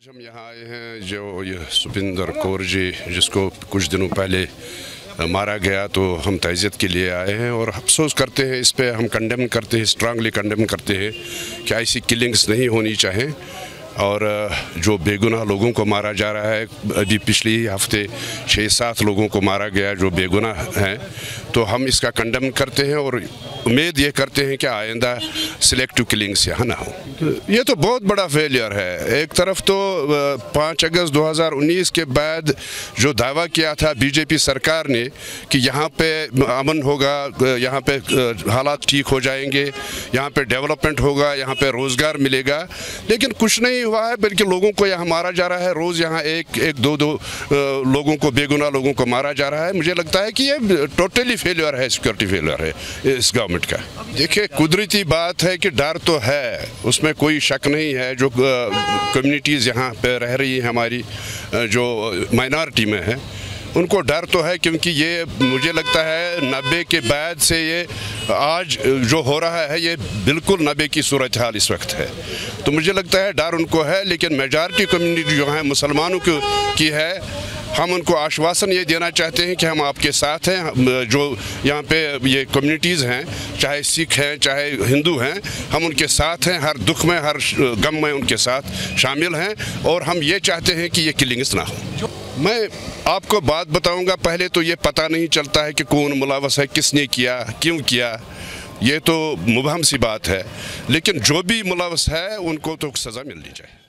हम यहाँ आए हैं जो ये सुपिंदर कौर जी जिसको कुछ दिनों पहले मारा गया, तो हम तज़ियत के लिए आए हैं और अफसोस करते हैं, इस पे हम कंडेम करते हैं, स्ट्रांगली कंडेम करते हैं कि ऐसी किलिंग्स नहीं होनी चाहिए। और जो बेगुनाह लोगों को मारा जा रहा है, अभी पिछले ही हफ्ते 6-7 लोगों को मारा गया जो बेगुनाह हैं, तो हम इसका कंडेम करते हैं और उम्मीद ये करते हैं कि आइंदा सिलेक्टिव किलिंग्स यहाँ ना हो। ये तो बहुत बड़ा फेलियर है। एक तरफ तो 5 अगस्त 2019 के बाद जो दावा किया था बीजेपी सरकार ने कि यहाँ पे अमन होगा, यहाँ पे हालात ठीक हो जाएंगे, यहाँ पे डेवलपमेंट होगा, यहाँ पे रोज़गार मिलेगा, लेकिन कुछ नहीं हुआ है, बल्कि लोगों को यहाँ मारा जा रहा है। रोज़ यहाँ एक दो लोगों को, बेगुनाह लोगों को मारा जा रहा है। मुझे लगता है कि ये टोटली फेलियर है, सिक्योरिटी फेलियर है इस गवर्नमेंट का। देखिए, कुदरती बात है कि डर तो है, उसमें कोई शक नहीं है। जो कम्युनिटीज़ यहाँ पे रह रही है हमारी, जो माइनॉरिटी में है, उनको डर तो है, क्योंकि ये मुझे लगता है 90 के बाद से ये आज जो हो रहा है ये बिल्कुल 90 की सूरत हाल इस वक्त है। तो मुझे लगता है डर उनको है, लेकिन मेजॉरिटी कम्युनिटी जो है मुसलमानों की है, हम उनको आश्वासन ये देना चाहते हैं कि हम आपके साथ हैं। जो यहाँ पे ये कम्युनिटीज़ हैं, चाहे सिख हैं चाहे हिंदू हैं, हम उनके साथ हैं, हर दुख में हर गम में उनके साथ शामिल हैं, और हम ये चाहते हैं कि ये किलिंग्स ना हो। मैं आपको बात बताऊंगा, पहले तो ये पता नहीं चलता है कि कौन मुलव्वस है, किसने किया, क्यों किया, ये तो मुबहम सी बात है, लेकिन जो भी मुलव्वस है उनको तो सज़ा मिलनी चाहिए।